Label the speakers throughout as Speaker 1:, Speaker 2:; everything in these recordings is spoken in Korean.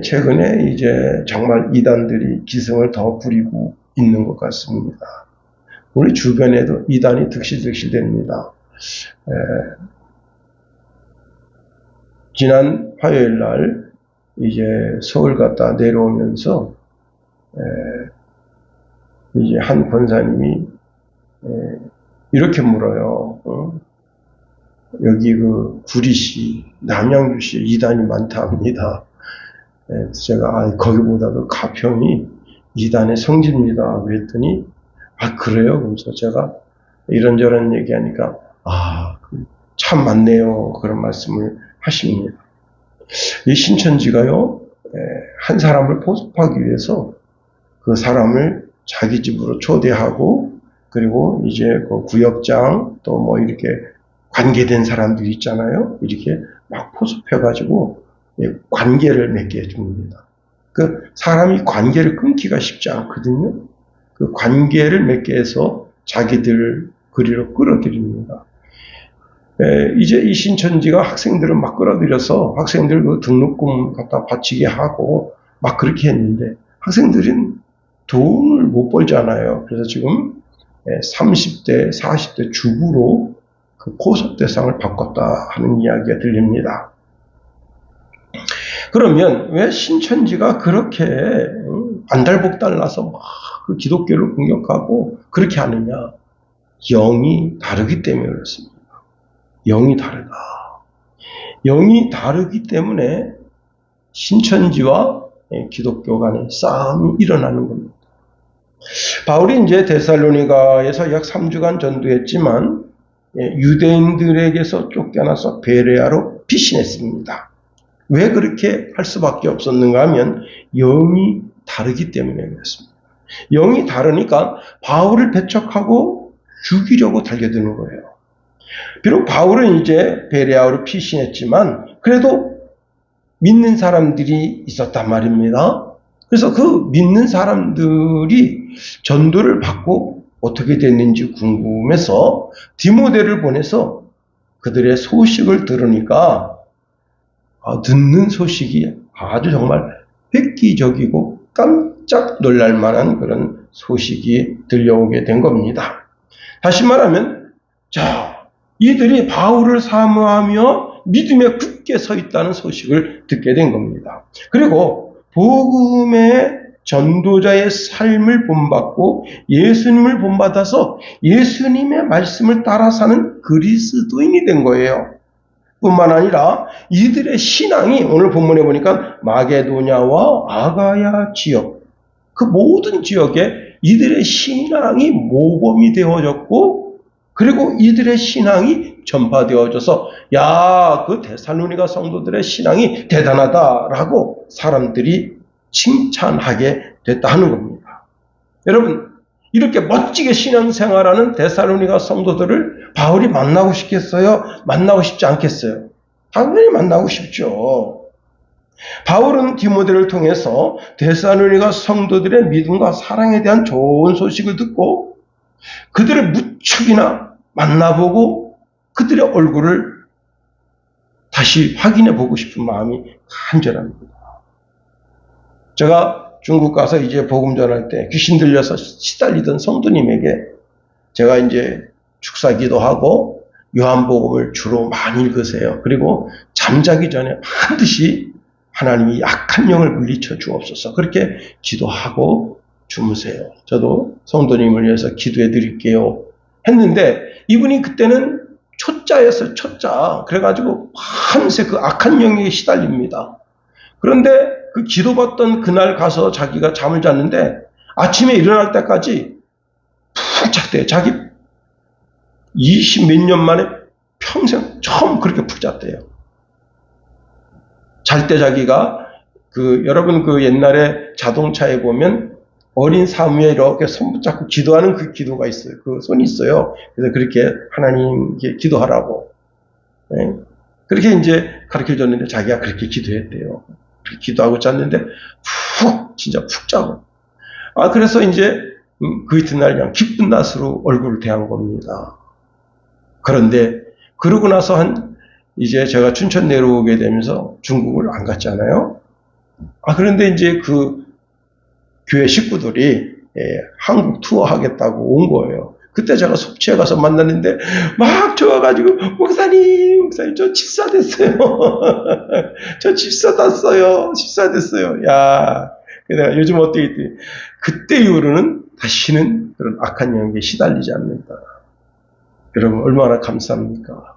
Speaker 1: 최근에 이제 정말 이단들이 기승을 더 부리고 있는 것 같습니다. 우리 주변에도 이단이 득실득실됩니다. 지난 화요일 날 이제 서울 갔다 내려오면서 이제 한 권사님이 이렇게 물어요. 여기 그 구리시, 남양주시 이단이 많다 합니다. 제가 거기보다도 가평이 이단의 성지입니다. 그랬더니 그래요? 그러면서 제가 이런저런 얘기하니까 참 많네요. 그런 말씀을 하십니다. 이 신천지가요, 한 사람을 포섭하기 위해서 그 사람을 자기 집으로 초대하고, 그리고 이제 그 구역장 또 뭐 이렇게 관계된 사람들이 있잖아요. 이렇게 막 포섭해가지고 관계를 맺게 해줍니다. 그 사람이 관계를 끊기가 쉽지 않거든요. 그 관계를 맺게 해서 자기들 그리로 끌어들입니다. 이제 이 신천지가 학생들을 막 끌어들여서 학생들 그 등록금 갖다 바치게 하고 막 그렇게 했는데 학생들은 돈을 못 벌잖아요. 그래서 지금 30대, 40대 주부로 그 포섭 대상을 바꿨다 하는 이야기가 들립니다. 그러면 왜 신천지가 그렇게 안달복달 나서 막 그 기독교를 공격하고 그렇게 하느냐? 영이 다르기 때문에 그렇습니다. 영이 다르다. 영이 다르기 때문에 신천지와 기독교 간의 싸움이 일어나는 겁니다. 바울이 이제 데살로니가에서 약 3주간 전도했지만 유대인들에게서 쫓겨나서 베레아로 피신했습니다. 왜 그렇게 할 수밖에 없었는가 하면 영이 다르기 때문에 그렇습니다. 영이 다르니까 바울을 배척하고 죽이려고 달려드는 거예요. 비록 바울은 이제 베레아로 피신했지만 그래도 믿는 사람들이 있었단 말입니다. 그래서 그 믿는 사람들이 전도를 받고 어떻게 됐는지 궁금해서 디모데를 보내서 그들의 소식을 들으니까 듣는 소식이 아주 정말 획기적이고 깜짝 놀랄 만한 그런 소식이 들려오게 된 겁니다. 다시 말하면 이들이 바울을 사모하며 믿음에 굳게 서 있다는 소식을 듣게 된 겁니다. 그리고 복음의 전도자의 삶을 본받고 예수님을 본받아서 예수님의 말씀을 따라 사는 그리스도인이 된 거예요. 뿐만 아니라 이들의 신앙이 오늘 본문에 보니까 마게도냐와 아가야 지역, 그 모든 지역에 이들의 신앙이 모범이 되어졌고, 그리고 이들의 신앙이 전파되어져서 그 데살로니가 성도들의 신앙이 대단하다라고 사람들이 칭찬하게 됐다 하는 겁니다. 여러분, 이렇게 멋지게 신앙생활하는 데살로니가 성도들을 바울이 만나고 싶겠어요? 만나고 싶지 않겠어요? 당연히 만나고 싶죠. 바울은 디모데를 통해서 데살로니가 성도들의 믿음과 사랑에 대한 좋은 소식을 듣고 그들을 무척이나 만나보고 그들의 얼굴을 다시 확인해 보고 싶은 마음이 간절합니다. 제가 중국 가서 이제 복음 전할 때 귀신 들려서 시달리던 성도님에게 제가 이제 축사 기도하고 요한복음을 주로 많이 읽으세요. 그리고 잠자기 전에 반드시 하나님이 악한 영을 물리쳐 주옵소서 그렇게 기도하고 주무세요. 저도 성도님을 위해서 기도해 드릴게요 했는데 이분이 그때는 초짜였어요. 초짜. 그래가지고 밤새 그 악한 영에 시달립니다. 그런데 그 기도받던 그날 가서 자기가 잠을 잤는데 아침에 일어날 때까지 푹 잤대요. 자기 20몇 년 만에 평생 처음 그렇게 푹 잤대요. 잘 때 자기가 여러분 그 옛날에 자동차에 보면 어린 사무에 이렇게 손 붙잡고 기도하는 그 기도가 있어요. 그 손이 있어요. 그래서 그렇게 하나님께 기도하라고. 그렇게 이제 가르쳐 줬는데 자기가 그렇게 기도했대요. 그렇게 기도하고 잤는데 진짜 푹 자고. 그래서 이제 그 이튿날 그냥 기쁜 낯으로 얼굴을 대한 겁니다. 그런데 그러고 나서 이제 제가 춘천 내려오게 되면서 중국을 안 갔잖아요. 그런데 이제 그 교회 식구들이 한국 투어 하겠다고 온 거예요. 그때 제가 속초에 가서 만났는데 막 좋아가지고 목사님 저 집사 됐어요. 저 집사 땄어요. 집사 됐어요. 야, 내가 요즘 어떻게 했더니 그때 이후로는 다시는 그런 악한 영역에 시달리지 않는다. 여러분 얼마나 감사합니까?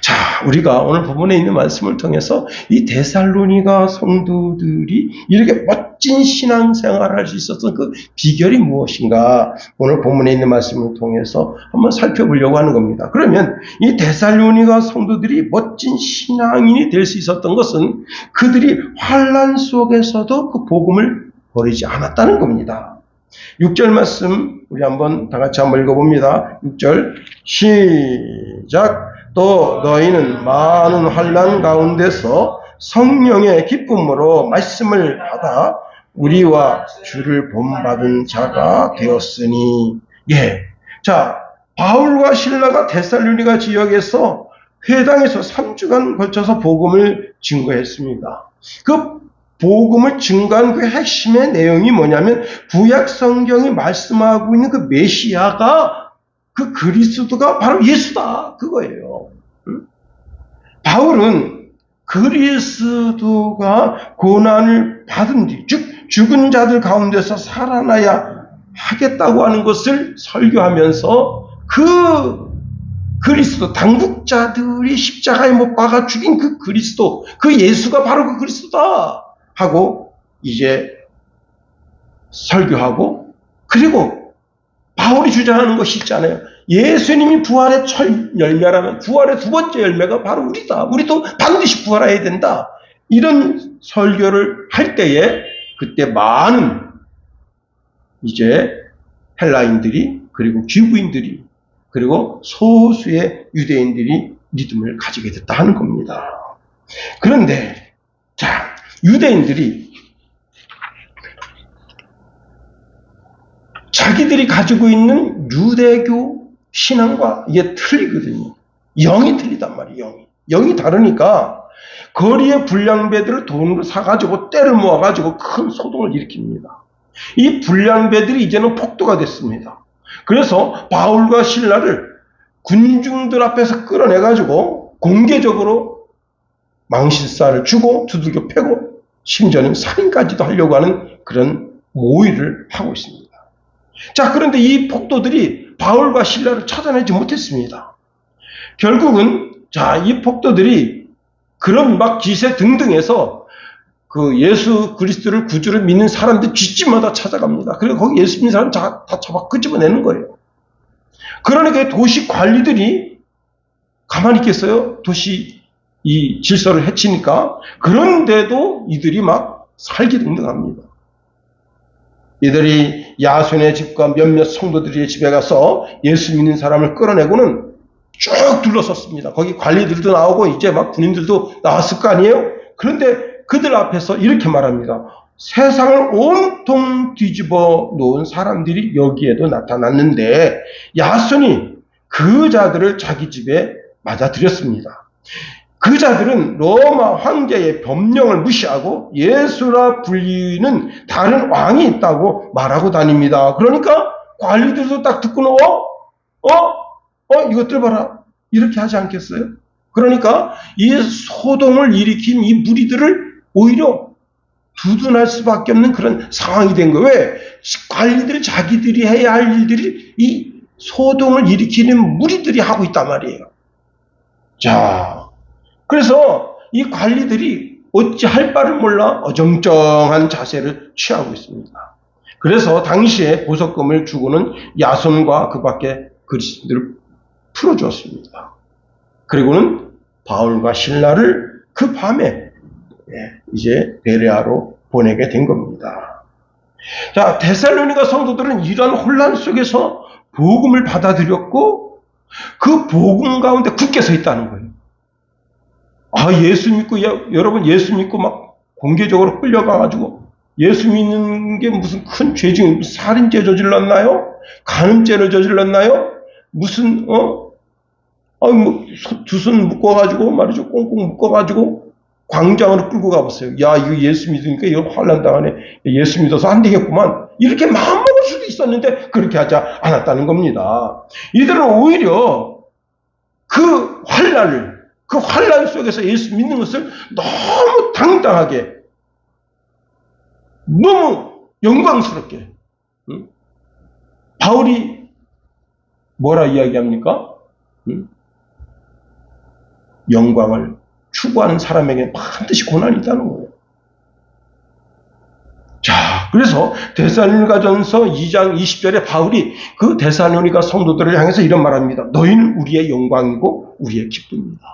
Speaker 1: 자, 우리가 오늘 부분에 있는 말씀을 통해서 이 데살로니가 성도들이 이렇게 멋진 신앙생활을 할 수 있었던 그 비결이 무엇인가 오늘 본문에 있는 말씀을 통해서 한번 살펴보려고 하는 겁니다. 그러면 이 데살로니가 성도들이 멋진 신앙인이 될 수 있었던 것은 그들이 환난 속에서도 그 복음을 버리지 않았다는 겁니다. 6절 말씀 우리 한번 다 같이 한번 읽어봅니다. 6절 시작. 또 너희는 많은 환난 가운데서 성령의 기쁨으로 말씀을 받아 우리와 주를 본받은 자가 되었으니. 자, 바울과 실라가 데살로니가 지역에서 회당에서 3주간 거쳐서 복음을 증거했습니다. 그 복음을 증거한 그 핵심의 내용이 뭐냐면 구약 성경이 말씀하고 있는 그 메시아가 그 그리스도가 바로 예수다. 그거예요. 바울은 그리스도가 고난을 받은 뒤, 즉 죽은 자들 가운데서 살아나야 하겠다고 하는 것을 설교하면서 그 그리스도, 당국자들이 십자가에 못 박아 죽인 그 그리스도, 그 예수가 바로 그 그리스도다 하고 이제 설교하고, 그리고 바울이 주장하는 것이 있잖아요. 예수님이 부활의 첫 열매라면 부활의 두 번째 열매가 바로 우리다. 우리도 반드시 부활해야 된다. 이런 설교를 할 때에 그때 많은 이제 헬라인들이 그리고 귀부인들이 그리고 소수의 유대인들이 믿음을 가지게 됐다 하는 겁니다. 그런데 자, 유대인들이 자기들이 가지고 있는 유대교 신앙과 이게 틀리거든요. 영이 틀리단 말이에요. 영이 다르니까 거리의 불량배들을 돈으로 사가지고 때를 모아가지고 큰 소동을 일으킵니다. 이 불량배들이 이제는 폭도가 됐습니다. 그래서 바울과 실라를 군중들 앞에서 끌어내가지고 공개적으로 망신살을 주고 두들겨 패고 심지어는 살인까지도 하려고 하는 그런 모의를 하고 있습니다. 자, 그런데 이 폭도들이 바울과 실라를 찾아내지 못했습니다. 결국은 이 폭도들이 그런 막 기세 등등해서 그 예수 그리스도를 구주를 믿는 사람들 뒷집마다 찾아갑니다. 그리고 거기 예수 믿는 사람 다 잡아 끄집어내는 거예요. 그러니까 도시 관리들이 가만히 있겠어요? 도시 이 질서를 해치니까. 그런데도 이들이 막 살기등등합니다. 이들이 야손의 집과 몇몇 성도들의 집에 가서 예수 믿는 사람을 끌어내고는 쭉 둘러섰습니다. 거기 관리들도 나오고 이제 막 군인들도 나왔을 거 아니에요? 그런데 그들 앞에서 이렇게 말합니다. 세상을 온통 뒤집어 놓은 사람들이 여기에도 나타났는데 야손이 그 자들을 자기 집에 맞아들였습니다. 그 자들은 로마 황제의 법령을 무시하고 예수라 불리는 다른 왕이 있다고 말하고 다닙니다. 그러니까 관리들도 딱 듣고는 이것들 봐라. 이렇게 하지 않겠어요? 그러니까 이 소동을 일으킨 이 무리들을 오히려 두둔할 수밖에 없는 그런 상황이 된 거예요. 왜? 관리들이 자기들이 해야 할 일들이 이 소동을 일으키는 무리들이 하고 있단 말이에요. 자, 그래서 이 관리들이 어찌할 바를 몰라 어정쩡한 자세를 취하고 있습니다. 그래서 당시에 보석금을 주고는 야손과 그 밖에 그리스도들을 풀어주었습니다. 그리고는 바울과 실라를 그 밤에 이제 베레아로 보내게 된 겁니다. 자, 데살로니가 성도들은 이러한 혼란 속에서 복음을 받아들였고 그 복음 가운데 굳게 서 있다는 거예요. 예수 믿고, 여러분 예수 믿고 막 공개적으로 끌려가가지고 예수 믿는 게 무슨 큰 죄중에 무슨 살인죄 저질렀나요? 간음죄를 저질렀나요? 무슨 두 손 묶어가지고 말이죠, 꽁꽁 묶어가지고 광장으로 끌고 가봤어요. 야, 이거 예수 믿으니까 이거 환난 당하네. 예수 믿어서 안 되겠구만. 이렇게 마음먹을 수도 있었는데 그렇게 하지 않았다는 겁니다. 이들은 오히려 그 환난 속에서 예수 믿는 것을 너무 당당하게, 너무 영광스럽게, 바울이 뭐라 이야기합니까? 영광을 추구하는 사람에게 반드시 고난이 있다는 거예요. 자, 그래서 데살로니가전서 2장 20절에 바울이 그 데살로니가 성도들을 향해서 이런 말합니다. 너희는 우리의 영광이고 우리의 기쁨이다.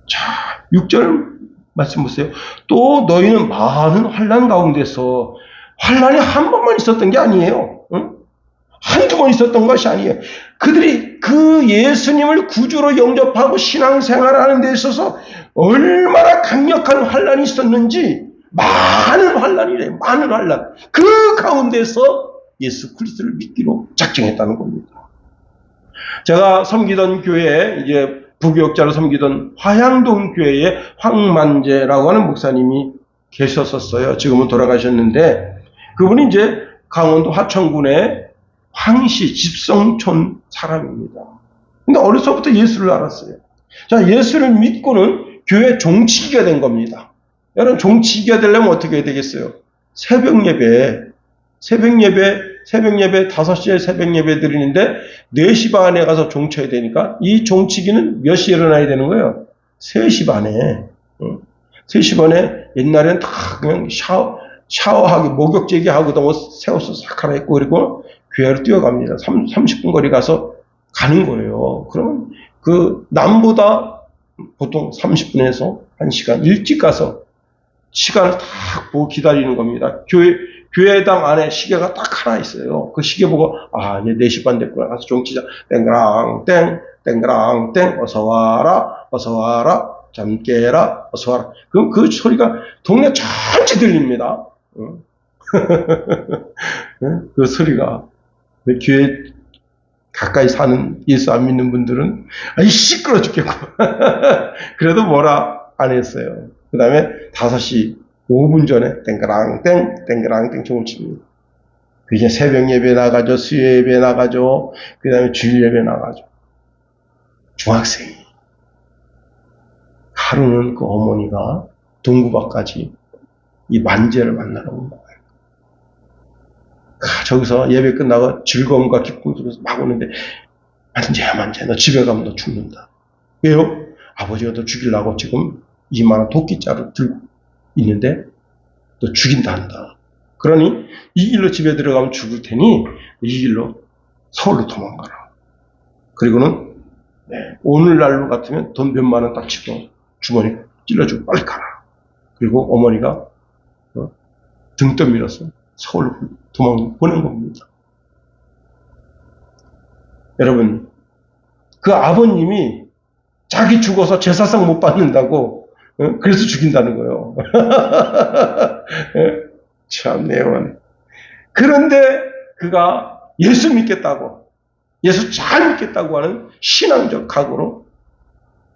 Speaker 1: 자, 6절 말씀 보세요. 또 너희는 많은 환난 가운데서, 환난이 한 번만 있었던 게 아니에요. 한두 번 있었던 것이 아니에요. 그들이 그 예수님을 구주로 영접하고 신앙생활하는 데 있어서 얼마나 강력한 환난이 있었는지, 많은 환난이래요. 많은 환난. 그 가운데서 예수 그리스도를 믿기로 작정했다는 겁니다. 제가 섬기던 교회에, 이제 부교역자로 섬기던 화양동 교회에 황만재라고 하는 목사님이 계셨었어요. 지금은 돌아가셨는데, 그분이 이제 강원도 하천군의 황시 집성촌 사람입니다. 근데 어려서부터 예수를 알았어요. 자, 예수를 믿고는 교회 종치기가 된 겁니다. 여러분, 종치기가 되려면 어떻게 해야 되겠어요? 새벽 예배 5시에 새벽 예배 드리는데 4시 반에 가서 종쳐야 되니까 이 종치기는 몇 시에 일어나야 되는 거예요? 3시 반에. 3시 반에 옛날에는 다 그냥 샤워하기, 목욕제기 하고 옷 새 옷을 싹 갈아입고 그리고 교회로 뛰어갑니다. 30분 거리 가서 가는 거예요. 그러면 그 남보다 보통 30분에서 1시간 일찍 가서 시간을 딱 보고 기다리는 겁니다. 교회당 안에 시계가 딱 하나 있어요. 그 시계 보고, 아, 이제 4시 반 됐구나. 가서 종치자. 땡그랑, 땡, 땡그랑, 땡, 어서 와라, 잠 깨라, 어서 와라. 그럼 그 소리가 동네 전체 들립니다. 그 소리가. 교회 가까이 사는 예수 안 믿는 분들은, 아이, 시끄러 죽겠고. 그래도 뭐라 안 했어요. 그 다음에 5시 5분 전에 땡그랑 땡 종을 칩니다. 그 이제 새벽 예배 나가죠. 수요 예배 나가죠. 그 다음에 주일 예배 나가죠. 중학생이. 하루는 그 어머니가 동구박까지 이 만재를 만나러 온 거예요. 저기서 예배 끝나고 즐거움과 기쁨 속에서 막 오는데, 만재, 너 집에 가면 너 죽는다. 왜요? 아버지가 너 죽이려고 지금 이만한 도끼자루 들고 있는데 너 죽인다 한다. 그러니 이 길로 집에 들어가면 죽을 테니 이 길로 서울로 도망가라. 그리고는 오늘날로 같으면 돈 몇만 원 딱 치고 주머니 찔러주고 빨리 가라. 그리고 어머니가 등 떠밀어서 서울로 도망 보낸 겁니다. 여러분, 그 아버님이 자기 죽어서 제사상 못 받는다고 그래서 죽인다는 거예요. 참 내원. 그런데 그가 예수 믿겠다고, 예수 잘 믿겠다고 하는 신앙적 각오로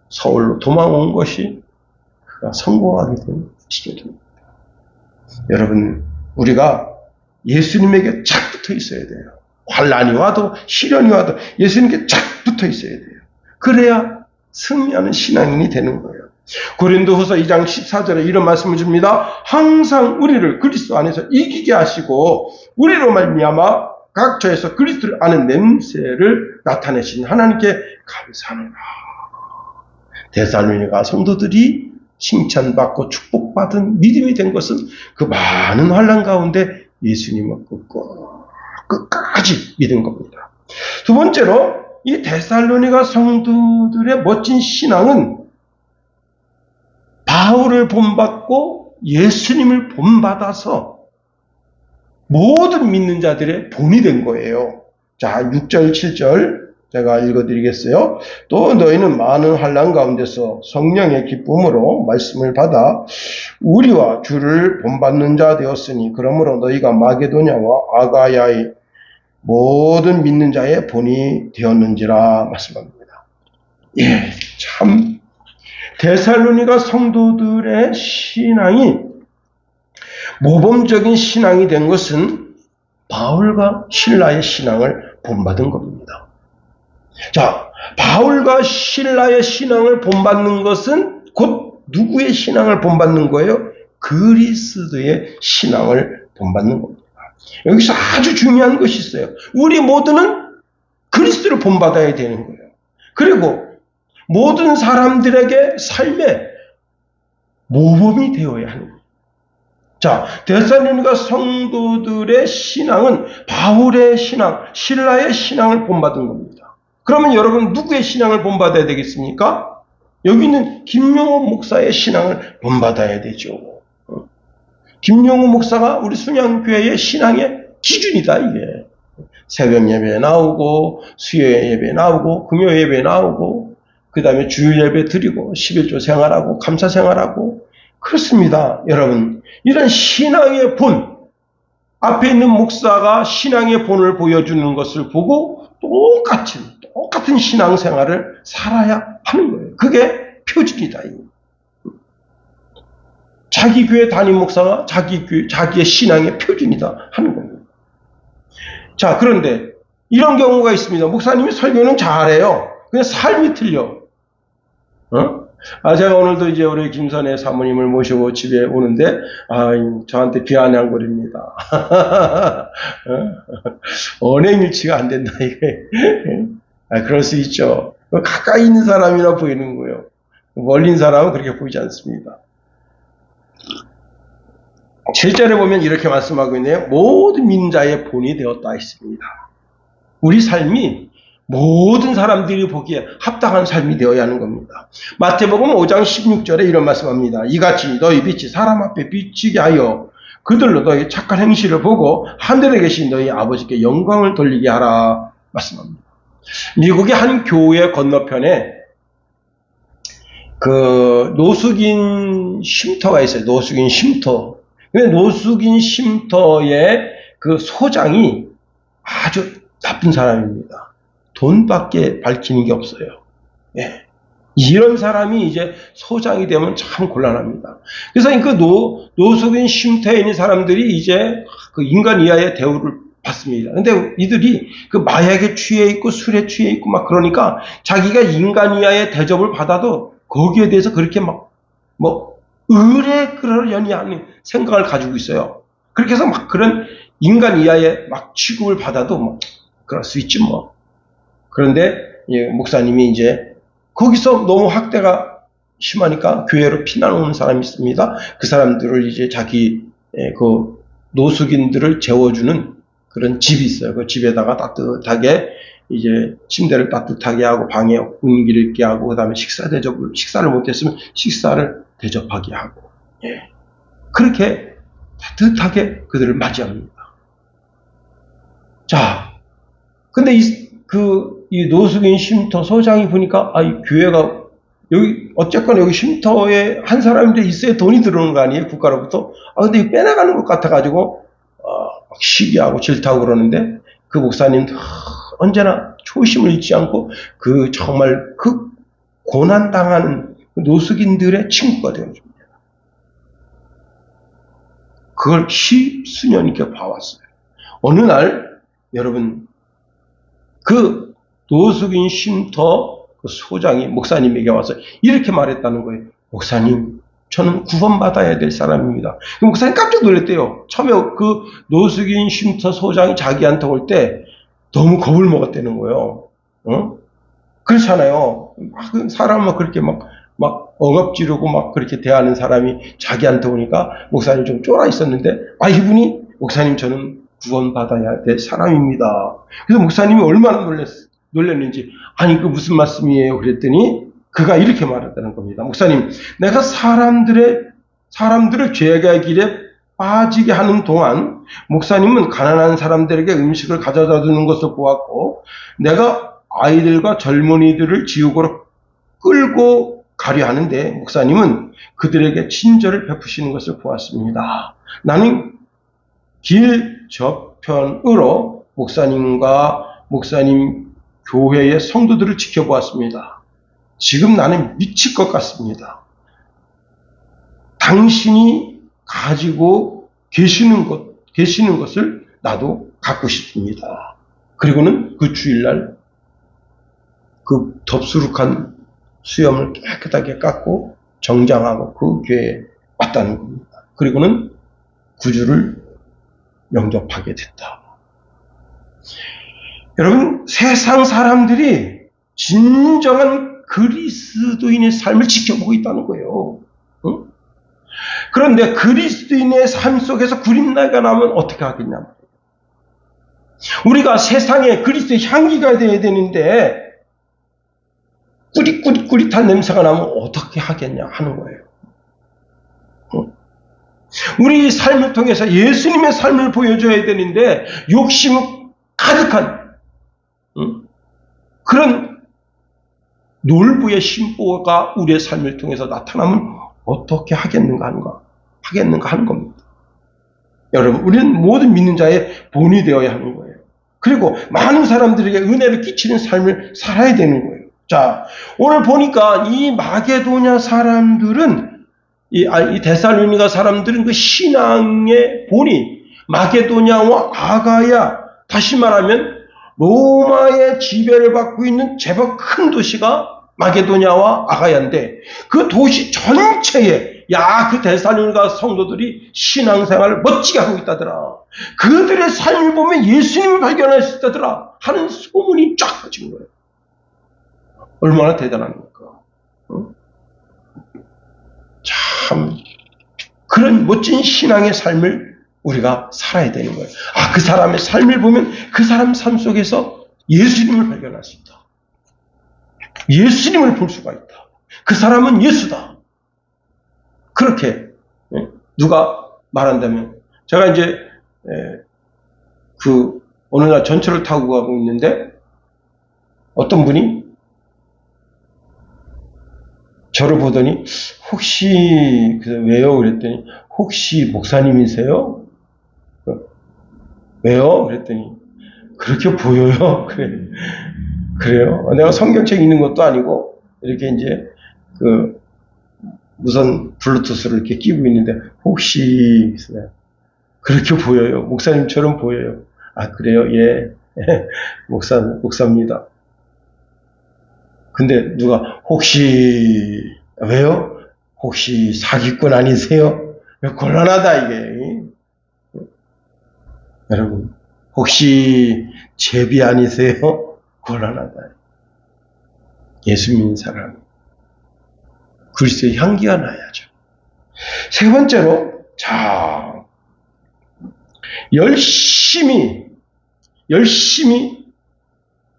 Speaker 1: 서울로 도망온 것이 그가 성공하게 된 시기입니다. 여러분, 우리가 예수님에게 착 붙어 있어야 돼요. 환난이 와도 시련이 와도 예수님께 착 붙어 있어야 돼요. 그래야 승리하는 신앙인이 되는 거예요. 고린도후서 2장 14절에 이런 말씀을 줍니다. 항상 우리를 그리스도 안에서 이기게 하시고 우리로 말미암아 각처에서 그리스도를 아는 냄새를 나타내신 하나님께 감사하노라. 데살로니가 성도들이 칭찬받고 축복받은 믿음이 된 것은 그 많은 환난 가운데 예수님을 끝까지 믿은 겁니다. 두 번째로 이 데살로니가 성도들의 멋진 신앙은 바울을 본받고 예수님을 본받아서 모든 믿는 자들의 본이 된 거예요. 자, 6절, 7절 제가 읽어드리겠어요. 또 너희는 많은 환난 가운데서 성령의 기쁨으로 말씀을 받아 우리와 주를 본받는 자 되었으니 그러므로 너희가 마게도냐와 아가야의 모든 믿는 자의 본이 되었는지라 말씀합니다. 예, 참 데살로니가 성도들의 신앙이 모범적인 신앙이 된 것은 바울과 실라의 신앙을 본받은 겁니다. 자, 바울과 실라의 신앙을 본받는 것은 곧 누구의 신앙을 본받는 거예요? 그리스도의 신앙을 본받는 겁니다. 여기서 아주 중요한 것이 있어요. 우리 모두는 그리스도를 본받아야 되는 거예요. 그리고 모든 사람들에게 삶의 모범이 되어야 하는 거예요. 자, 데살로니가 성도들의 신앙은 바울의 신앙, 실라의 신앙을 본받은 겁니다. 그러면 여러분 누구의 신앙을 본받아야 되겠습니까? 여기 있는 김용호 목사의 신앙을 본받아야 되죠. 김용호 목사가 우리 순양교회의 신앙의 기준이다, 이게. 새벽 예배에 나오고, 수요 예배에 나오고, 금요 예배에 나오고, 그 다음에 주일 예배 드리고, 11조 생활하고, 감사 생활하고, 그렇습니다, 여러분. 이런 신앙의 본, 앞에 있는 목사가 신앙의 본을 보여주는 것을 보고 똑같은 신앙생활을 살아야 하는 거예요. 그게 표준이다. 자기 교회 담임 목사가 자기의 신앙의 표준이다 하는 겁니다. 자, 그런데 이런 경우가 있습니다. 목사님이 설교는 잘해요. 근데 삶이 틀려. 제가 오늘도 이제 우리 김선혜 사모님을 모시고 집에 오는데, 저한테 비아냥 거립니다. 언행일치가 안 된다, 이게. 그럴 수 있죠. 가까이 있는 사람이라 보이는 거예요. 멀리 있는 사람은 그렇게 보이지 않습니다. 7절에 보면 이렇게 말씀하고 있네요. 모든 믿는 자의 본이 되었다 했습니다. 우리 삶이 모든 사람들이 보기에 합당한 삶이 되어야 하는 겁니다. 마태복음 5장 16절에 이런 말씀합니다. 이같이 너희 빛이 사람 앞에 비치게 하여 그들로 너희 착한 행실을 보고 하늘에 계신 너희 아버지께 영광을 돌리게 하라 말씀합니다. 미국의 한 교회 건너편에 그 노숙인 쉼터가 있어요. 노숙인 쉼터. 근데 노숙인 쉼터의 그 소장이 아주 나쁜 사람입니다. 돈밖에 밝히는 게 없어요. 예. 이런 사람이 이제 소장이 되면 참 곤란합니다. 그래서 그 노숙인 쉼터에 있는 사람들이 이제 그 인간 이하의 대우를 받습니다. 근데 이들이 그 마약에 취해 있고 술에 취해 있고 막 그러니까 자기가 인간 이하의 대접을 받아도 거기에 대해서 그렇게 의뢰 그러려니 하는 생각을 가지고 있어요. 그렇게 해서 막 그런 인간 이하의 막 취급을 받아도 그럴 수 있지 뭐. 그런데 목사님이 이제 거기서 너무 학대가 심하니까 교회로 피난 오는 사람이 있습니다. 그 사람들을 이제 자기 그 노숙인들을 재워주는 그런 집이 있어요. 그 집에다가 따뜻하게 이제 침대를 따뜻하게 하고 방에 온기를 있게 하고 그다음에 식사를 못했으면 식사를 대접하게 하고 그렇게 따뜻하게 그들을 맞이합니다. 자, 근데 이 노숙인 쉼터 소장이 보니까 이 교회가 여기 어쨌거나 여기 쉼터에 한 사람인데 있어야 돈이 들어오는 거 아니에요, 국가로부터. 근데 이거 빼나가는 것 같아가지고 막 시기하고 질타하고 그러는데 그 목사님 언제나 초심을 잃지 않고 정말 그 고난 당하는 노숙인들의 친구가 되어줍니다. 그걸 십수년이렇게 봐왔어요. 어느 날 여러분 그 노숙인 쉼터 그 소장이 목사님에게 와서 이렇게 말했다는 거예요. 목사님, 저는 구원받아야 될 사람입니다. 그 목사님 깜짝 놀랐대요. 처음에 그 노숙인 쉼터 소장이 자기한테 올 때 너무 겁을 먹었다는 거예요. 그렇잖아요. 사람은 그렇게 막 억압지르고 막 그렇게 대하는 사람이 자기한테 오니까 목사님 좀 쫄아 있었는데 이분이 목사님 저는 구원받아야 될 사람입니다. 그래서 목사님이 얼마나 놀랐는지 그 무슨 말씀이에요? 그랬더니 그가 이렇게 말했다는 겁니다. 목사님, 내가 사람들을 죄악의 길에 빠지게 하는 동안 목사님은 가난한 사람들에게 음식을 가져다 주는 것을 보았고 내가 아이들과 젊은이들을 지옥으로 끌고 가려 하는데 목사님은 그들에게 친절을 베푸시는 것을 보았습니다. 나는 길 저편으로 목사님 교회의 성도들을 지켜보았습니다. 지금 나는 미칠 것 같습니다. 당신이 가지고 계시는 것을 나도 갖고 싶습니다. 그리고는 그 주일날 그 덥수룩한 수염을 깨끗하게 깎고 정장하고 그 교회에 왔다는 겁니다. 그리고는 구주를 영접하게 됐다. 여러분, 세상 사람들이 진정한 그리스도인의 삶을 지켜보고 있다는 거예요. 응? 그런데 그리스도인의 삶 속에서 구린내가 나면 어떻게 하겠냐 말이에요. 우리가 세상에 그리스도의 향기가 되어야 되는데 꾸릿한 냄새가 나면 어떻게 하겠냐 하는 거예요. 응? 우리 삶을 통해서 예수님의 삶을 보여줘야 되는데 욕심 가득한 그런 놀부의 심보가 우리의 삶을 통해서 나타나면 어떻게 하겠는가 하는 겁니다. 여러분, 우리는 모든 믿는 자의 본이 되어야 하는 거예요. 그리고 많은 사람들에게 은혜를 끼치는 삶을 살아야 되는 거예요. 자, 오늘 보니까 이 마게도냐 사람들은 이 데살로니가 사람들은 그 신앙의 본이 마게도냐와 아가야, 다시 말하면 로마의 지배를 받고 있는 제법 큰 도시가 마게도냐와 아가야인데 그 도시 전체에 그 데살로니가 성도들이 신앙생활을 멋지게 하고 있다더라. 그들의 삶을 보면 예수님을 발견할 수 있다더라 하는 소문이 쫙 퍼진 거예요. 얼마나 대단합니까? 참 그런 멋진 신앙의 삶을 우리가 살아야 되는 거예요. 그 사람의 삶을 보면 그 사람 삶 속에서 예수님을 발견할 수 있다. 예수님을 볼 수가 있다. 그 사람은 예수다. 그렇게 누가 말한다면 제가 이제 어느 날 전철을 타고 가고 있는데 어떤 분이 저를 보더니 혹시 왜요? 그랬더니 혹시 목사님이세요? 왜요? 그랬더니 그렇게 보여요? 그래요? 내가 성경책 읽는 것도 아니고 이렇게 이제 무선 블루투스를 이렇게 끼고 있는데 혹시 그렇게 보여요? 목사님처럼 보여요? 그래요? 예. 목사입니다. 근데 누가 혹시 왜요? 혹시 사기꾼 아니세요? 곤란하다 이게. 여러분 혹시 제비 아니세요? 곤란하다. 예수 믿는 사람 그리스도의 향기가 나야죠. 세 번째로 열심히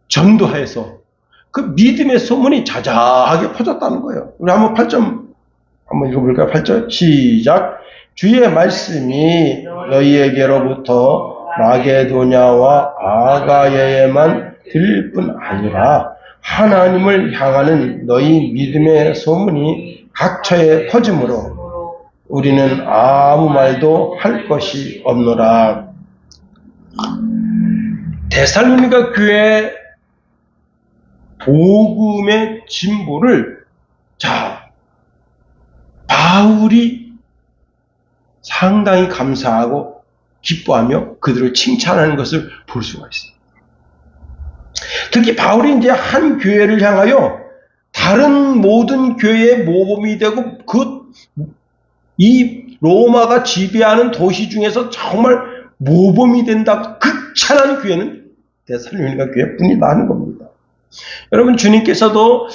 Speaker 1: 전도해서 그 믿음의 소문이 자자하게 퍼졌다는 거예요. 우리 한번 8점 한번 읽어볼까요? 8절 시작. 주의 말씀이 너희에게로부터 마게도냐와 아가야에만 들릴 뿐 아니라 하나님을 향하는 너희 믿음의 소문이 각처에 퍼지므로 우리는 아무 말도 할 것이 없노라. 데살로니가 교회 복음의 진보를 바울이 상당히 감사하고 기뻐하며 그들을 칭찬하는 것을 볼 수가 있어요. 특히 바울이 이제 한 교회를 향하여 다른 모든 교회의 모범이 되고 이 로마가 지배하는 도시 중에서 정말 모범이 된다고 극찬한 교회는 데살로니가 교회뿐이다 하는 겁니다. 여러분, 주님께서도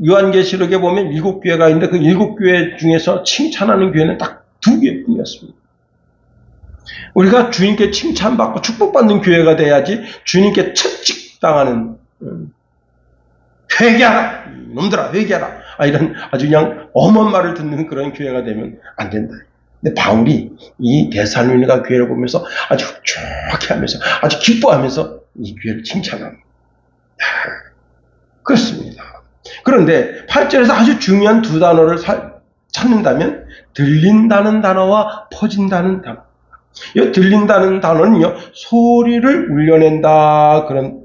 Speaker 1: 요한계시록에 보면 7교회가 있는데 그 7교회 중에서 칭찬하는 교회는 딱 2개뿐이었습니다. 우리가 주님께 칭찬받고 축복받는 교회가 돼야지 주님께 채찍당하는 회개하라 놈들아 회개하라 이런 아주 그냥 엄한 말을 듣는 그런 교회가 되면 안 된다. 근데 바울이 이 데살로니가 교회를 보면서 아주 흡족해 하면서 아주 기뻐하면서 이 교회를 칭찬합니다. 그렇습니다. 그런데 8절에서 아주 중요한 두 단어를 찾는다면 들린다는 단어와 퍼진다는 단어. 이 들린다는 단어는요, 소리를 울려낸다 그런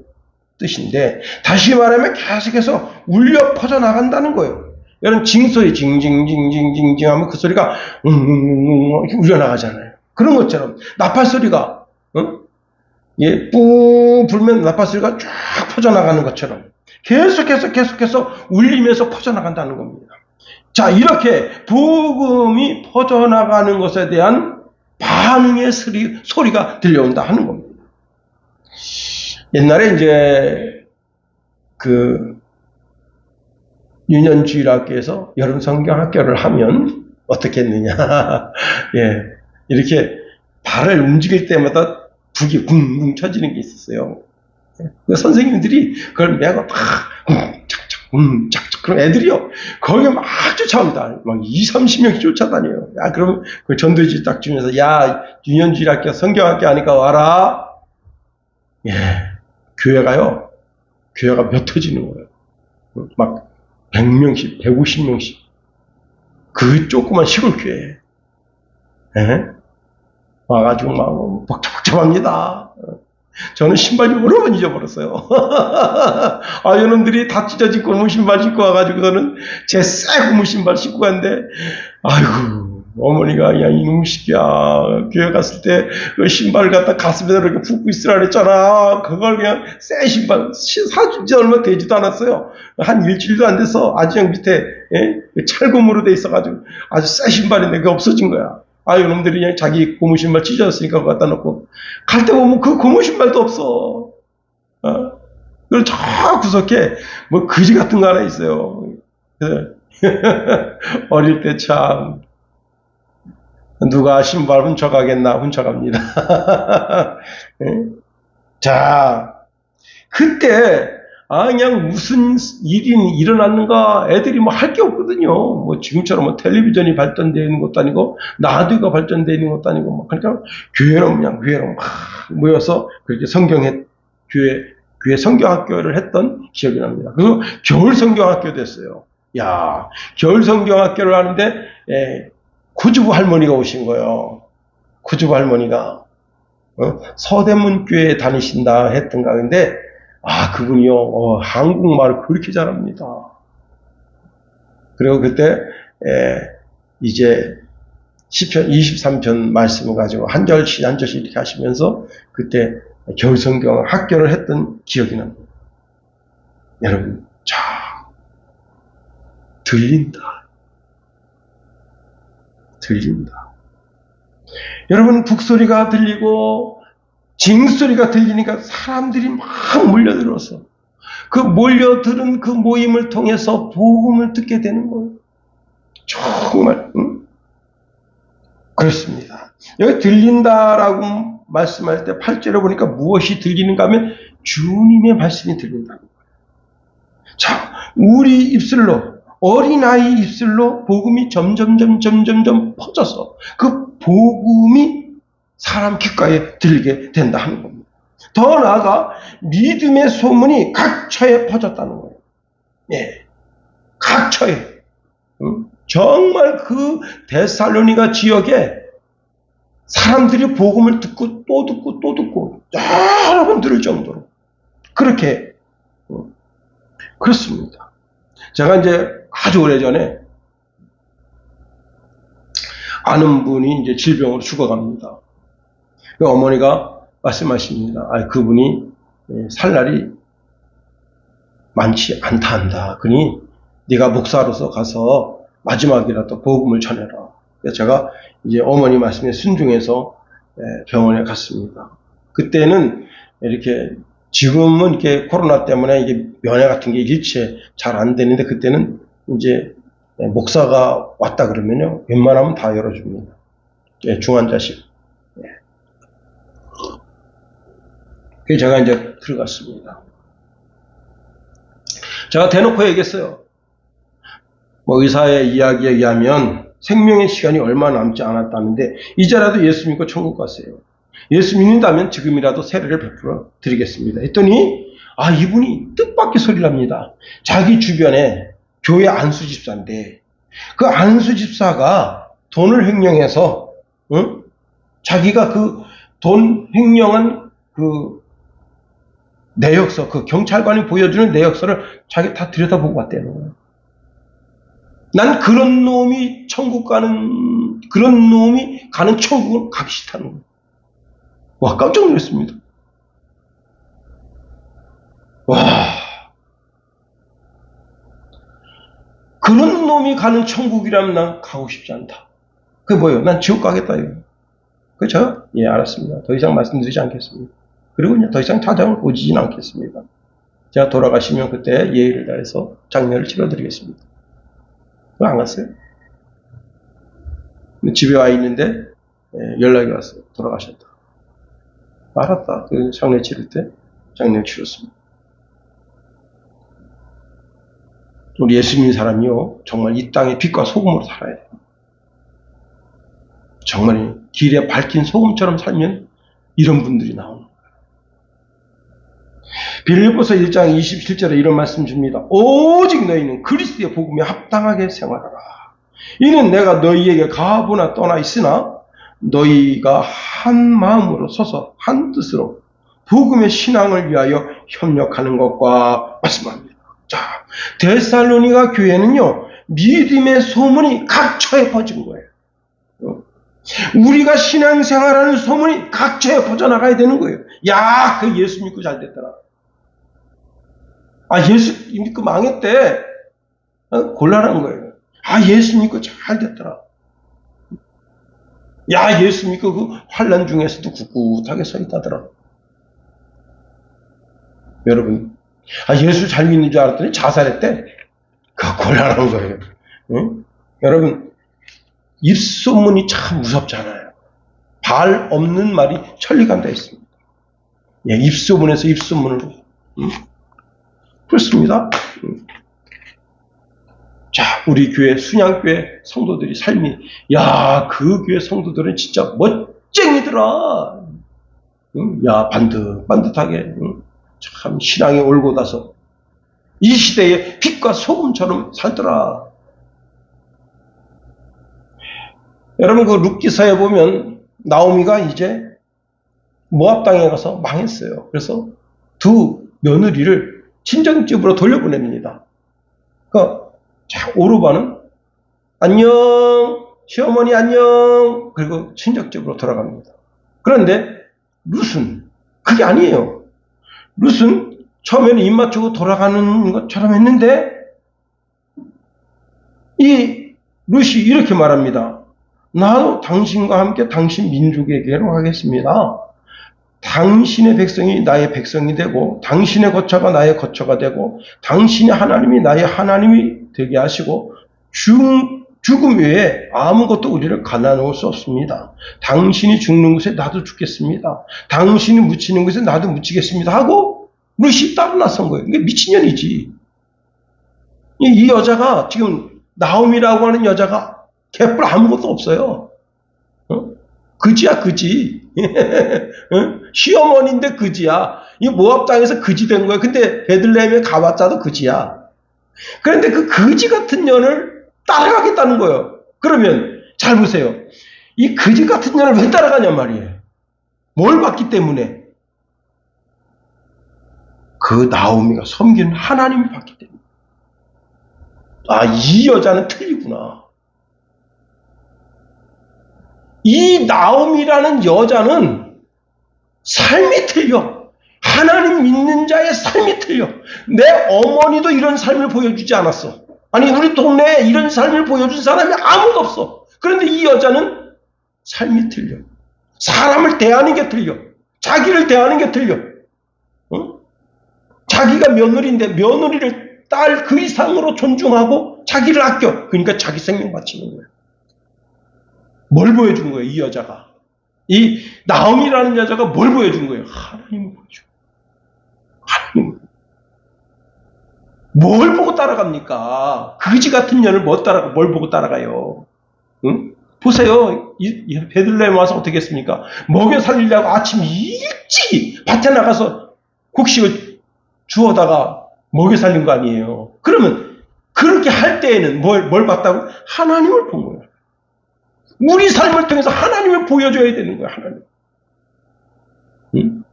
Speaker 1: 뜻인데, 다시 말하면 계속해서 울려 퍼져나간다는 거예요. 여러분, 징소리, 징징징징징징 하면 그 소리가, 이렇게 울려나가잖아요. 그런 것처럼, 나팔 소리가, 예, 뿌 불면 나팔 소리가 쫙 퍼져나가는 것처럼, 계속해서 울리면서 퍼져나간다는 겁니다. 자, 이렇게 복음이 퍼져나가는 것에 대한 반응의 소리가 들려온다 하는 겁니다. 옛날에 이제 유년주일학교에서 여름 성경 학교를 하면 어떻게 했느냐. 예, 이렇게 발을 움직일 때마다 북이 쿵쿵 쳐지는 게 있었어요. 그 선생님들이 그걸 메고 막 짝짝 그럼 애들이요 거기 막 쫓아옵니다. 막 20-30명씩 쫓아다녀요. 야, 그럼 그 전도지 딱 주면서, 야, 유년주일학교 성경학교 하니까 와라. 예, 교회가 몇 터지는 거예요. 막 100명씩, 150명씩. 그 조그만 시골 교회. 예? 와가지고 막 복잡합니다. 저는 신발 여러 번 잊어버렸어요. 아, 이놈들이 다 찢어진 고무 신발 신고 와가지고서는 제 새 고무 신발 신고 갔는데, 아이고, 어머니가, 야, 이놈 새끼야, 교회 갔을 때 그 신발 갖다 가슴에다 이렇게 붓고 있으라 그랬잖아. 그걸 그냥 새 신발, 사준 지 얼마 되지도 않았어요. 한 일주일도 안 돼서 아주 밑에, 예? 찰고무로 돼 있어가지고 아주 새 신발인데 그게 없어진 거야. 아, 이놈들이 그냥 자기 고무 신발 찢어졌으니까 갖다 놓고 갈 때 보면 그 고무 신발도 없어. 그걸 저 구석에 뭐 거지 같은 거 하나 있어요. 어릴 때 참 누가 신발 훔쳐가겠나. 훔쳐갑니다. 자, 그때 그냥 무슨 일이 일어났는가, 애들이 뭐 할 게 없거든요. 뭐 지금처럼 뭐 텔레비전이 발전되어 있는 것도 아니고, 라디오가 발전되어 있는 것도 아니고, 뭐 그러니까 교회로 막 모여서 그렇게 교회 성경학교를 했던 기억이 납니다. 그래서 겨울 성경학교 됐어요. 야, 겨울 성경학교를 하는데, 구주부 할머니가 오신 거예요. 구주부 할머니가, 서대문 교회에 다니신다 했던가. 근데, 그분이요, 한국말을 그렇게 잘합니다. 그리고 그때, 이제, 시편 23편 말씀을 가지고 한 절씩 이렇게 하시면서, 그때 겨울성경 학교를 했던 기억이 납니다. 여러분, 들린다. 여러분, 북소리가 들리고, 징소리가 들리니까 사람들이 막 몰려들어서 그 몰려들은 그 모임을 통해서 복음을 듣게 되는 거예요. 정말 그렇습니다. 여기 들린다라고 말씀할 때 8절에 보니까 무엇이 들리는가 하면 주님의 말씀이 들린다는 거예요. 자, 우리 입술로, 어린아이 입술로 복음이 점점 퍼져서 그 복음이 사람 귓가에 들리게 된다 하는 겁니다. 더 나아가 믿음의 소문이 각처에 퍼졌다는 거예요. 예, 각처에. 정말 그 데살로니가 지역에 사람들이 복음을 듣고 또 듣고 여러 번 들을 정도로 그렇게 그렇습니다. 제가 이제 아주 오래전에 아는 분이 이제 질병으로 죽어갑니다. 그 어머니가 말씀하십니다. 그분이 살 날이 많지 않다 한다. 그러니 네가 목사로서 가서 마지막이라도 복음을 전해라. 그래서 제가 이제 어머니 말씀에 순종해서 병원에 갔습니다. 그때는 이렇게 지금은 이렇게 코로나 때문에 이게 면회 같은 게 일체 잘 안 되는데 그때는 이제 목사가 왔다 그러면요 웬만하면 다 열어줍니다. 중환자실. 그래서 제가 이제 들어갔습니다. 제가 대놓고 얘기했어요. 뭐 의사의 이야기에 의하면 생명의 시간이 얼마 남지 않았다는데 이제라도 예수 믿고 천국 가세요. 예수 믿는다면 지금이라도 세례를 베풀어 드리겠습니다. 했더니 이분이 뜻밖의 소리를 합니다. 자기 주변에 교회 안수집사인데 그 안수집사가 돈을 횡령해서 자기가 그 돈 횡령한 그 내역서, 그 경찰관이 보여주는 내역서를 자기 다 들여다보고 왔다는 거예요. 난 그런 놈이 가는 천국을 가기 싫다는 거예요. 와, 깜짝 놀랐습니다. 와, 그런 놈이 가는 천국이라면 난 가고 싶지 않다. 그게 뭐예요? 난 지옥 가겠다. 그렇죠? 예, 알았습니다. 더 이상 말씀드리지 않겠습니다. 그리고 이제 더 이상 찾아올 오지진 않겠습니다. 제가 돌아가시면 그때 예의를 다해서 장례를 치러드리겠습니다. 그거 안 갔어요? 집에 와 있는데 연락이 왔어요. 돌아가셨다. 알았다. 그 장례 치를 때 장례를 치렀습니다. 우리 예수 믿는 사람이요, 정말 이 땅에 빛과 소금으로 살아야 돼요. 정말 길에 밝힌 소금처럼 살면 이런 분들이 나오는 거예요. 빌립보서 1장 27절에 이런 말씀 줍니다. 오직 너희는 그리스도의 복음에 합당하게 생활하라. 이는 내가 너희에게 가보나 떠나 있으나 너희가 한 마음으로 서서 한 뜻으로 복음의 신앙을 위하여 협력하는 것과 말씀합니다. 자, 데살로니가 교회는요, 믿음의 소문이 각처에 퍼진 거예요. 우리가 신앙생활하는 소문이 각처에 퍼져나가야 되는 거예요. 야, 그 예수 믿고 잘 됐더라. 아, 예수 믿고 망했대. 곤란한 거예요. 아, 예수 믿고 잘 됐더라. 야, 예수 믿고 그 환난 중에서도 꿋꿋하게 서 있다더라. 여러분, 아, 예수 잘 믿는 줄 알았더니 자살했대. 그 곤란한 거예요. 응? 여러분, 입소문이 참 무섭잖아요. 발 없는 말이 천리간다 했습니다. 예, 입소문에서 입소문으로. 그렇습니다. 자, 우리 교회, 순양교회 성도들이 삶이, 야, 그 교회 성도들은 진짜 멋쟁이더라. 야, 반듯하게. 참, 신앙이 올고 나서 이 시대에 빛과 소금처럼 살더라. 여러분, 그 룻기서에 보면 나오미가 이제 모압 땅에 가서 망했어요. 그래서 두 며느리를 친정집으로 돌려보냅니다. 그러니까 자, 오르바는 안녕, 시어머니 안녕, 그리고 친정집으로 돌아갑니다. 그런데 룻은 그게 아니에요. 룻은 처음에는 입 맞추고 돌아가는 것처럼 했는데 이 룻이 이렇게 말합니다. 나도 당신과 함께 당신 민족에게로 가겠습니다. 당신의 백성이 나의 백성이 되고 당신의 거처가 나의 거처가 되고 당신의 하나님이 나의 하나님이 되게 하시고 죽음 외에 아무것도 우리를 가난할 수 없습니다. 당신이 죽는 곳에 나도 죽겠습니다. 당신이 묻히는 곳에 나도 묻히겠습니다 하고 룻이 따로 나선 거예요. 이게 미친년이지. 이 여자가 지금 나옴이라고 하는 여자가 개뿔 아무것도 없어요. 그지야, 그지. 시어머니인데 그지야. 이 모압 땅에서 그지 된 거야. 근데 베들레헴에 가봤자도 그지야. 그런데 그 그지 같은 년을 따라가겠다는 거예요. 그러면 잘 보세요. 이 그지 같은 년을 왜 따라가냔 말이에요. 뭘 받기 때문에? 그 나오미가 섬기는 하나님이 받기 때문에. 아, 이 여자는 틀리구나. 이 나옴이라는 여자는 삶이 틀려. 하나님 믿는 자의 삶이 틀려. 내 어머니도 이런 삶을 보여주지 않았어. 아니, 우리 동네에 이런 삶을 보여준 사람이 아무도 없어. 그런데 이 여자는 삶이 틀려. 사람을 대하는 게 틀려. 자기를 대하는 게 틀려. 응? 자기가 며느리인데 며느리를 딸 그 이상으로 존중하고 자기를 아껴. 그러니까 자기 생명 바치는 거야. 뭘 보여준 거예요, 이 여자가? 이 나옴이라는 여자가 뭘 보여준 거예요? 하나님을 보여준 거예요. 하나님. 뭘 보고 따라갑니까? 그지 같은 년을 뭘 보고 따라가요? 응? 보세요. 베들레헴 와서 어떻게 했습니까? 먹여 살리려고 아침 일찍 밭에 나가서 곡식을 주워다가 먹여 살린 거 아니에요. 그러면 그렇게 할 때에는 뭘 봤다고? 하나님을 본 거예요. 우리 삶을 통해서 하나님을 보여줘야 되는 거예요, 하나님. 응?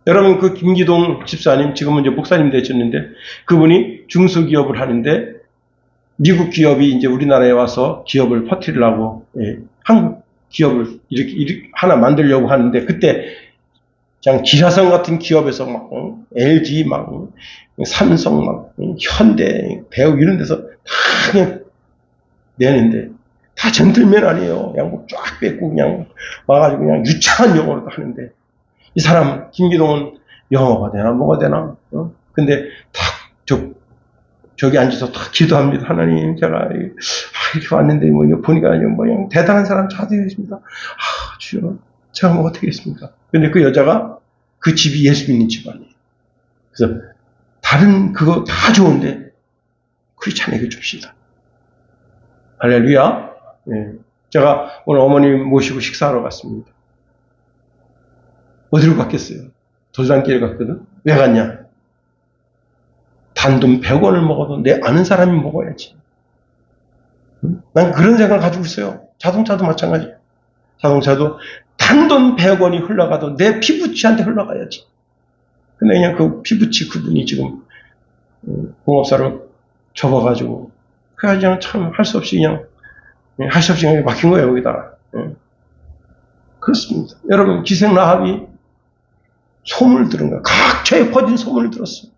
Speaker 1: 여러분, 그 김기동 집사님, 지금은 이제 목사님 되셨는데, 그분이 중소기업을 하는데, 미국 기업이 이제 우리나라에 와서 기업을 퍼뜨리려고, 한국 기업을 이렇게 하나 만들려고 하는데, 그때, 그냥 기사성 같은 기업에서 막, LG 막, 삼성 막, 현대, 배우 이런 데서 다 그냥 내는데, 다 젠틀맨 아니에요. 양복 쫙 뺏고 그냥 와가지고 그냥 유창한 영어로 하는데, 이 사람, 김기동은 영어가 되나, 뭐가 되나, 근데 저기 앉아서 다 기도합니다. 하나님, 제가, 이렇게 왔는데, 이거 보니까, 그냥 대단한 사람 찾아드리겠습니다. 주여, 제가 뭐 어떻게 했습니까? 근데 그 여자가 그 집이 예수 믿는 집안이에요. 그래서, 다른 그거 다 좋은데, 크리스찬에게 줍시다. 할렐루야. 예. 제가 오늘 어머님 모시고 식사하러 갔습니다. 어디로 갔겠어요? 도장길에 갔거든? 왜 갔냐? 단돈 100원을 먹어도 내 아는 사람이 먹어야지. 난 그런 생각을 가지고 있어요. 자동차도 마찬가지예요. 자동차도 단돈 100원이 흘러가도 내 피부치한테 흘러가야지. 근데 그냥 그 피부치 그분이 지금 공업사로 접어가지고 그냥 참 할 수 없이 그냥 막힌 거예요, 여기다가. 그렇습니다. 여러분, 기생라합이 소문을 들은 거야. 각처에 퍼진 소문을 들었어요.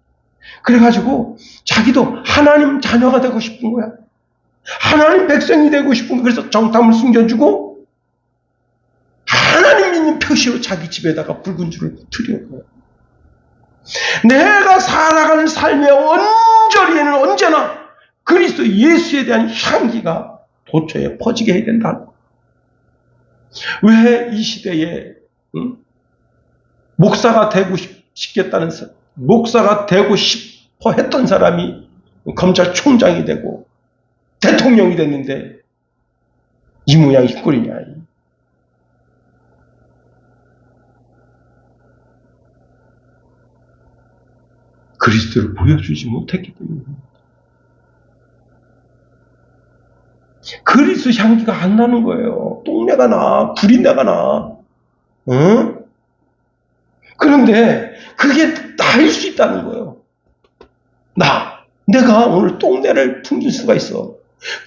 Speaker 1: 그래가지고 자기도 하나님 자녀가 되고 싶은 거야. 하나님 백성이 되고 싶은 거야. 그래서 정탐을 숨겨주고 하나님 믿는 표시로 자기 집에다가 붉은 줄을 트리는 거야. 내가 살아가는 삶의 언저리에는 언제나 그리스도 예수에 대한 향기가 도처에 퍼지게 해야 된다. 왜 이 시대에 목사가 되고 싶겠다는 사람, 목사가 되고 싶어 했던 사람이 검찰총장이 되고 대통령이 됐는데 이 모양 이 꼴이냐. 그리스도를 보여주지 못했기 때문입니다. 그리스도 향기가 안 나는 거예요. 똥내가 나, 불인내가 나. 응? 그런데 그게 나일 수 있다는 거예요. 내가 오늘 똥내를 풍길 수가 있어.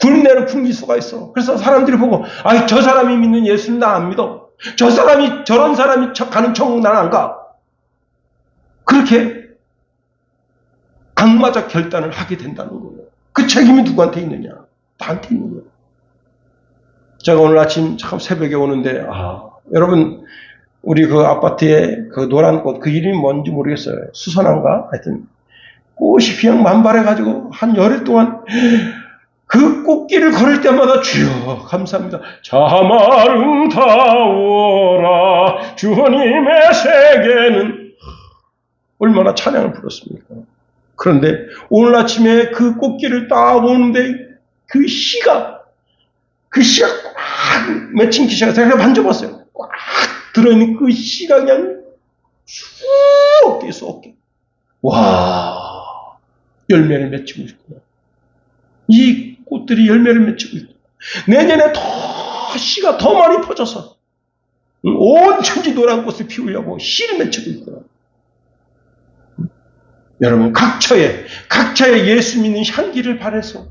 Speaker 1: 굴내를 풍길 수가 있어. 그래서 사람들이 보고, 저 사람이 믿는 예수는 나 안 믿어. 저런 사람이 가는 천국 난 안 가. 그렇게 악마적 결단을 하게 된다는 거예요. 그 책임이 누구한테 있느냐? 나한테 있는 거예요. 제가 오늘 아침 참 새벽에 오는데, 여러분, 우리 그 아파트에 그 노란 꽃, 그 이름이 뭔지 모르겠어요. 수선화인가? 하여튼, 꽃이 그냥 만발해가지고 한 열흘 동안 그 꽃길을 걸을 때마다 주여, 감사합니다. 참 아름다워라, 주님의 세계는. 얼마나 찬양을 불렀습니까? 그런데 오늘 아침에 그 꽃길을 딱 오는데 그 씨가 꽉 맺힌 기시가 제가 만져봤어요. 꽉 들어있는 그 씨가 그냥 쏙. 와, 열매를 맺히고 있구나. 이 꽃들이 열매를 맺히고 있구나. 내년에 더 씨가 더 많이 퍼져서 온 천지 노란 꽃을 피우려고 씨를 맺히고 있구나. 여러분, 각처에 예수 믿는 향기를 발해서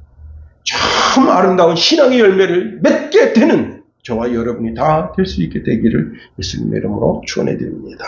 Speaker 1: 참 아름다운 신앙의 열매를 맺게 되는 저와 여러분이 다 될 수 있게 되기를 예수님의 이름으로 축원해 드립니다.